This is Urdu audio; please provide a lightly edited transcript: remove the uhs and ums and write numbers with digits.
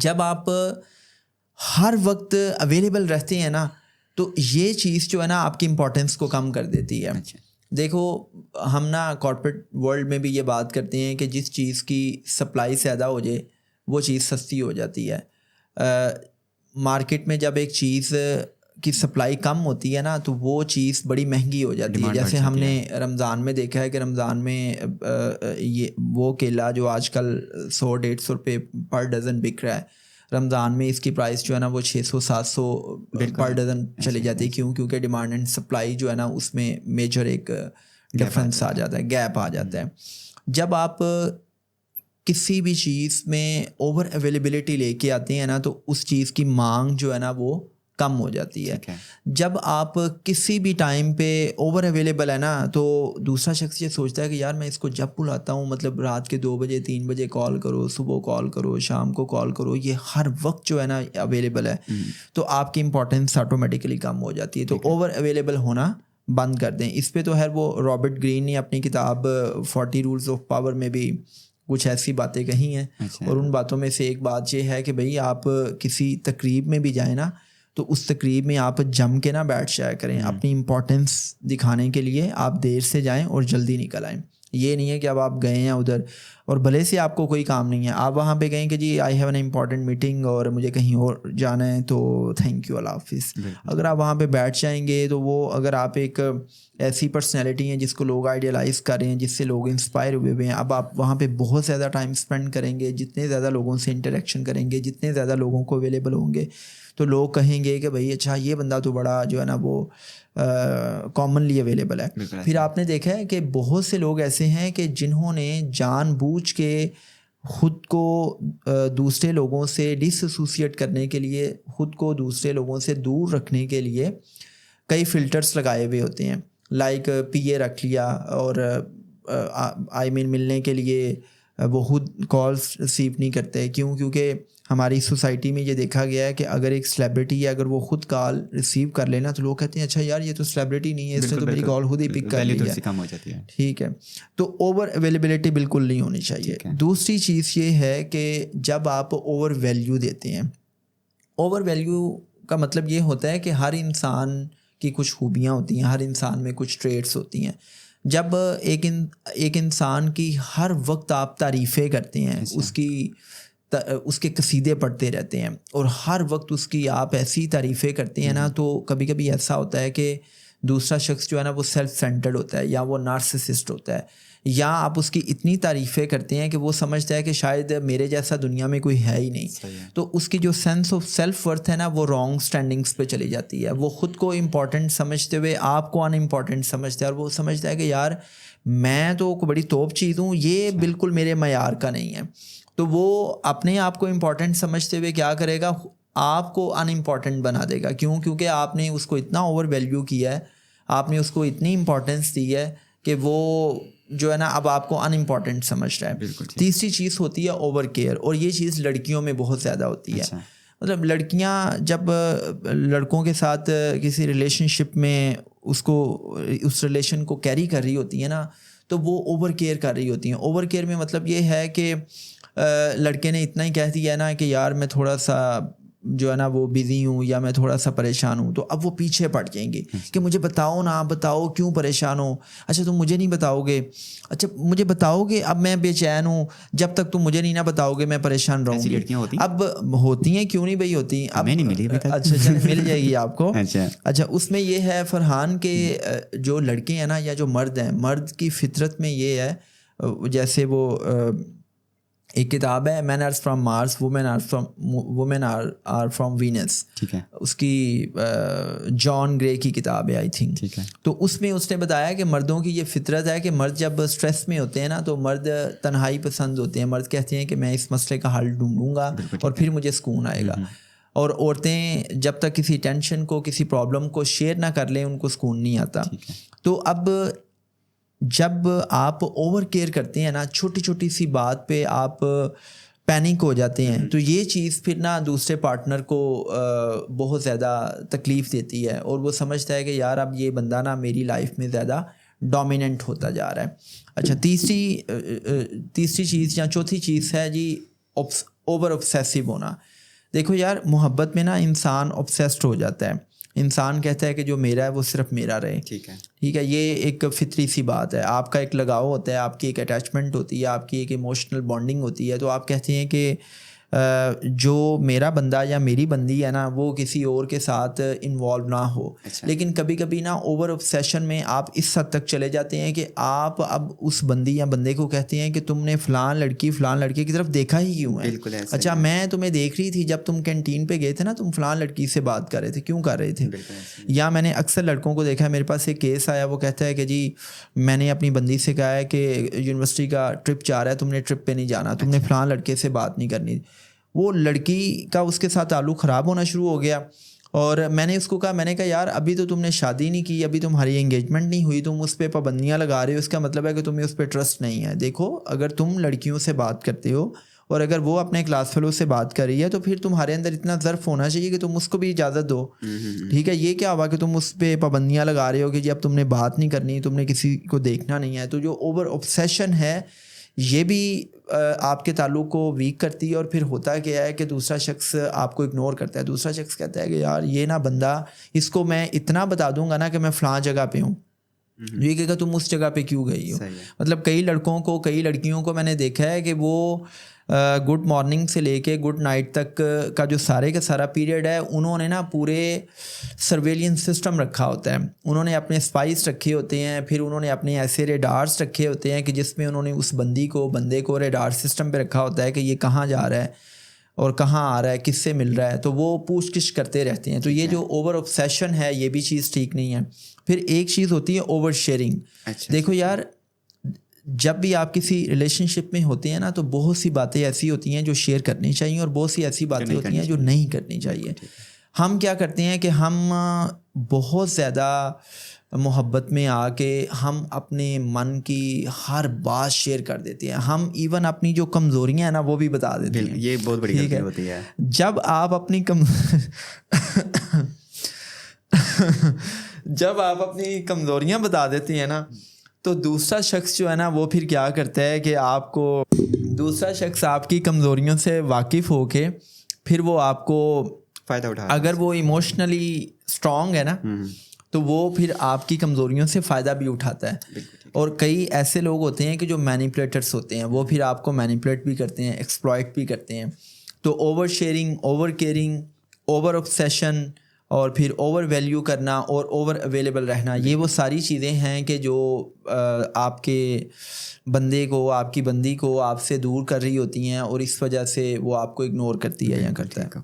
جب آپ ہر وقت اویلیبل رہتے ہیں نا تو یہ چیز جو ہے نا آپ کی امپورٹنس کو کم کر دیتی ہے. دیکھو ہم نا کارپوریٹ ورلڈ میں بھی یہ بات کرتے ہیں کہ جس چیز کی سپلائی زیادہ ہو جائے وہ چیز سستی ہو جاتی ہے. مارکیٹ میں جب ایک چیز کی سپلائی کم ہوتی ہے نا تو وہ چیز بڑی مہنگی ہو جاتی ہے. جیسے ہم نے رمضان میں دیکھا ہے کہ رمضان میں یہ وہ کیلا جو آج کل 100-150 روپے پر ڈزن بک رہا ہے، رمضان میں اس کی پرائس جو ہے نا وہ 600-700 پر ڈزن چلی جاتی ہے. کیونکہ ڈیمانڈ اینڈ سپلائی جو ہے نا اس میں میجر ایک ڈفرینس آ جاتا ہے، گیپ آ جاتا ہے. جب آپ کسی بھی چیز میں اوور اویلیبلٹی لے کے آتے ہیں نا تو اس چیز کی مانگ جو ہے نا وہ کم ہو جاتی ہے. جب آپ کسی بھی ٹائم پہ اوور اویلیبل ہے نا تو دوسرا شخص یہ سوچتا ہے کہ یار میں اس کو جب بلاتا ہوں، مطلب رات کے 2 بجے 3 بجے کال کرو، صبح کال کرو، شام کو کال کرو، یہ ہر وقت جو ہے نا اویلیبل ہے، تو آپ کی امپورٹنس آٹومیٹیکلی کم ہو جاتی ہے. تو اوور اویلیبل ہونا بند کر دیں. اس پہ تو خیر وہ رابرٹ گرین نے اپنی کتاب 40 رولز آف پاور میں بھی کچھ ایسی باتیں کہی ہیں. اور ان باتوں میں سے ایک بات یہ ہے کہ بھئی آپ کسی تقریب میں بھی جائیں نا تو اس تقریب میں آپ جم کے نہ بیٹھ جایا کریں. اپنی امپورٹنس دکھانے کے لیے آپ دیر سے جائیں اور جلدی نکل آئیں. یہ نہیں ہے کہ اب آپ گئے ہیں ادھر اور بھلے سے آپ کو کوئی کام نہیں ہے، آپ وہاں پہ گئیں کہ جی I have an important meeting اور مجھے کہیں اور جانا ہے تو تھینک یو اللہ حافظ. اگر آپ وہاں پہ بیٹھ جائیں گے تو وہ اگر آپ ایک ایسی پرسنالٹی ہیں جس کو لوگ آئیڈیلائز کر رہے ہیں، جس سے لوگ انسپائر ہوئے ہوئے ہیں، اب آپ وہاں پہ بہت زیادہ ٹائم اسپینڈ کریں گے، جتنے زیادہ لوگوں سے انٹریکشن کریں گے، جتنے زیادہ لوگوں کو اویلیبل ہوں گے تو لوگ کہیں گے کہ بھائی اچھا یہ بندہ تو بڑا جو ہے نا وہ کامنلی اویلیبل ہے. پھر آپ نے دیکھا ہے کہ بہت سے لوگ ایسے ہیں کہ جنہوں نے جان بوجھ کے خود کو دوسرے لوگوں سے ڈس ایسوسیٹ کرنے کے لیے، خود کو دوسرے لوگوں سے دور رکھنے کے لیے کئی فلٹرز لگائے ہوئے ہوتے ہیں. لائک پی اے رکھ لیا اور ملنے کے لیے وہ خود کالز ریسیو نہیں کرتے. کیونکہ ہماری سوسائٹی میں یہ دیکھا گیا ہے کہ اگر ایک سیلیبریٹی ہے اگر وہ خود کال ریسیو کر لینا تو لوگ کہتے ہیں اچھا یار یہ تو سیلیبریٹی نہیں ہے، اس نے تو میری کال خود ہی پک کر لی ہے. ٹھیک ہے، تو اوور اویلیبلٹی بالکل نہیں ہونی چاہیے. دوسری چیز یہ ہے کہ جب آپ اوور ویلیو دیتے ہیں، اوور ویلیو کا مطلب یہ ہوتا ہے کہ ہر انسان کی کچھ خوبیاں ہوتی ہیں، ہر انسان میں کچھ ٹریٹس ہوتی ہیں. جب ایک انسان کی ہر وقت آپ تعریفیں کرتے ہیں، اس کے قصیدے پڑھتے رہتے ہیں اور ہر وقت اس کی آپ ایسی تعریفیں کرتے ہیں نا تو کبھی کبھی ایسا ہوتا ہے کہ دوسرا شخص جو ہے نا وہ سیلف سینٹرڈ ہوتا ہے یا وہ نارسسسٹ ہوتا ہے، یا آپ اس کی اتنی تعریفیں کرتے ہیں کہ وہ سمجھتا ہے کہ شاید میرے جیسا دنیا میں کوئی ہے ہی نہیں. تو اس کی جو سینس آف سیلف ورتھ ہے نا وہ رانگ اسٹینڈنگس پہ چلی جاتی ہے. وہ خود کو امپورٹنٹ سمجھتے ہوئے آپ کو ان امپورٹنٹ سمجھتا ہے اور وہ سمجھتا ہے کہ یار میں تو بڑی توپ چیز ہوں، یہ بالکل میرے معیار کا نہیں ہے. تو وہ اپنے آپ کو امپورٹنٹ سمجھتے ہوئے کیا کرے گا، آپ کو ان امپورٹنٹ بنا دے گا. کیونکہ آپ نے اس کو اتنا اوور ویلیو کیا ہے، آپ نے اس کو اتنی امپورٹنس دی ہے کہ وہ جو ہے نا اب آپ کو ان امپورٹنٹ سمجھ رہا ہے. تیسری چیز ہوتی ہے اوور کیئر، اور یہ چیز لڑکیوں میں بہت زیادہ ہوتی ہے. مطلب لڑکیاں جب لڑکوں کے ساتھ کسی ریلیشن شپ میں اس ریلیشن کو کیری کر رہی ہوتی ہیں نا تو وہ اوور کیئر کر رہی ہوتی ہیں. اوور کیئر میں مطلب یہ ہے کہ لڑکے نے اتنا ہی کہہ دیا ہے نا کہ یار میں تھوڑا سا جو ہے نا وہ بزی ہوں یا میں تھوڑا سا پریشان ہوں، تو اب وہ پیچھے پڑ جائیں گے کہ مجھے بتاؤ نا، بتاؤ کیوں پریشان ہو. اچھا تم مجھے نہیں بتاؤ گے، اچھا مجھے بتاؤ گے، اب میں بے چین ہوں، جب تک تم مجھے نہیں نہ بتاؤ گے میں پریشان رہوں گی. اب ہوتی ہیں، کیوں نہیں بھائی ہوتی ہیں. اب اچھا مل جائے گی آپ کو. اچھا اس میں یہ ہے فرحان کہ جو لڑکے ہیں نا یا جو مرد ہیں، مرد کی فطرت میں یہ ہے، جیسے وہ ایک کتاب ہے men are from Mars women are from Venus, ٹھیک ہے، اس کی جان گرے کی کتاب ہے آئی تھنک. تو اس میں اس نے بتایا کہ مردوں کی یہ فطرت ہے کہ مرد جب اسٹریس میں ہوتے ہیں نا تو مرد تنہائی پسند ہوتے ہیں. مرد کہتے ہیں کہ میں اس مسئلے کا حل ڈھونڈوں گا اور پھر مجھے سکون آئے گا. اور عورتیں جب تک کسی ٹینشن کو، کسی پرابلم کو شیئر نہ کر لیں ان کو سکون نہیں آتا. تو اب جب آپ اوور کیئر کرتے ہیں نا، چھوٹی چھوٹی سی بات پہ آپ پینک ہو جاتے ہیں، تو یہ چیز پھر نا دوسرے پارٹنر کو بہت زیادہ تکلیف دیتی ہے اور وہ سمجھتا ہے کہ یار اب یہ بندہ نا میری لائف میں زیادہ ڈومیننٹ ہوتا جا رہا ہے. اچھا تیسری چیز یا چوتھی چیز ہے جی اوور obsessive ہونا. دیکھو یار محبت میں نا انسان obsessed ہو جاتا ہے, انسان کہتا ہے کہ جو میرا ہے وہ صرف میرا رہے. ٹھیک ہے, یہ ایک فطری سی بات ہے. آپ کا ایک لگاؤ ہوتا ہے, آپ کی ایک اٹیچمنٹ ہوتی ہے, آپ کی ایک ایموشنل بانڈنگ ہوتی ہے, تو آپ کہتے ہیں کہ جو میرا بندہ یا میری بندی ہے نا وہ کسی اور کے ساتھ انوالو نہ ہو. لیکن کبھی کبھی نا اوور obsession میں آپ اس حد تک چلے جاتے ہیں کہ آپ اب اس بندی یا بندے کو کہتے ہیں کہ تم نے فلاں لڑکی فلاں لڑکے کی طرف دیکھا ہی کیوں ہے. اچھا میں تمہیں دیکھ رہی تھی جب تم کینٹین پہ گئے تھے نا, تم فلاں لڑکی سے بات کر رہے تھے, کیوں کر رہے تھے. یا میں نے اکثر لڑکوں کو دیکھا ہے, میرے پاس ایک کیس آیا, وہ کہتا ہے کہ جی میں نے اپنی بندی سے کہا ہے کہ یونیورسٹی کا ٹرپ جا رہا ہے, تم نے ٹرپ پہ نہیں جانا, تم نے فلاں لڑکے سے بات نہیں کرنی. وہ لڑکی کا اس کے ساتھ تعلق خراب ہونا شروع ہو گیا, اور میں نے اس کو کہا, میں نے کہا یار ابھی تو تم نے شادی نہیں کی, ابھی تمہاری انگیجمنٹ نہیں ہوئی, تم اس پہ پابندیاں لگا رہے ہو, اس کا مطلب ہے کہ تمہیں اس پہ ٹرسٹ نہیں ہے. دیکھو اگر تم لڑکیوں سے بات کرتے ہو اور اگر وہ اپنے کلاس فیلو سے بات کر رہی ہے تو پھر تمہارے اندر اتنا ظرف ہونا چاہیے کہ تم اس کو بھی اجازت دو. ٹھیک ہے, یہ کیا ہوا کہ تم اس پہ پابندیاں لگا رہے ہو کہ جی اب تم نے بات نہیں کرنی, تم نے کسی کو دیکھنا نہیں ہے. تو جو اوور obsession ہے یہ بھی آپ کے تعلق کو ویک کرتی ہے, اور پھر ہوتا کیا ہے کہ دوسرا شخص آپ کو اگنور کرتا ہے. دوسرا شخص کہتا ہے کہ یار یہ نا بندہ, اس کو میں اتنا بتا دوں گا نا کہ میں فلاں جگہ پہ ہوں, یہ کہے گا تم اس جگہ پہ کیوں گئی ہو. مطلب کئی لڑکوں کو, کئی لڑکیوں کو میں نے دیکھا ہے کہ وہ گڈ مارننگ سے لے کے گڈ نائٹ تک کا جو سارے کا سارا پیریڈ ہے انہوں نے نا پورے سرویلینس سسٹم رکھا ہوتا ہے, انہوں نے اپنے اسپائس رکھے ہوتے ہیں, پھر انہوں نے اپنے ایسے ریڈارس رکھے ہوتے ہیں کہ جس میں انہوں نے اس بندے کو ریڈار سسٹم پہ رکھا ہوتا ہے کہ یہ کہاں جا رہا ہے اور کہاں آ رہا ہے, کس سے مل رہا ہے, تو وہ پوچھ گچھ کرتے رہتے ہیں. تو یہ جو اوور obsession ہے یہ بھی چیز ٹھیک نہیں ہے. پھر ایک چیز ہوتی ہے اوور شیئرنگ. دیکھو یار جب بھی آپ کسی ریلیشن شپ میں ہوتے ہیں نا تو بہت سی باتیں ایسی ہوتی ہیں جو شیئر کرنی چاہیے, اور بہت سی ایسی باتیں ہوتی ہیں جو نہیں کرنی چاہیے. ہم کیا کرتے ہیں کہ ہم بہت زیادہ محبت میں آ کے ہم اپنے من کی ہر بات شیئر کر دیتے ہیں, ہم ایون اپنی جو کمزوریاں ہیں نا وہ بھی بتا دیتے ہیں. یہ بہت بڑی غلطی ہوتی ہے. جب آپ اپنی جب آپ اپنی کمزوریاں بتا دیتے ہیں نا تو دوسرا شخص جو ہے نا وہ پھر کیا کرتا ہے کہ آپ کو, دوسرا شخص آپ کی کمزوریوں سے واقف ہو کے پھر وہ آپ کو فائدہ اٹھا, اگر وہ ایموشنلی اسٹرانگ ہے نا تو وہ پھر آپ کی کمزوریوں سے فائدہ بھی اٹھاتا ہے. اور کئی ایسے لوگ ہوتے ہیں کہ جو مینیپولیٹرس ہوتے ہیں, وہ پھر آپ کو مینیپولیٹ بھی کرتے ہیں, ایکسپلائٹ بھی کرتے ہیں. تو over sharing, over caring, over obsession اور پھر اوور ویلیو کرنا اور اوور اویلیبل رہنا, یہ وہ ساری چیزیں ہیں کہ جو آپ کے بندے کو, آپ کی بندی کو آپ سے دور کر رہی ہوتی ہیں, اور اس وجہ سے وہ آپ کو اگنور کرتی ہے یا کرتا ہے.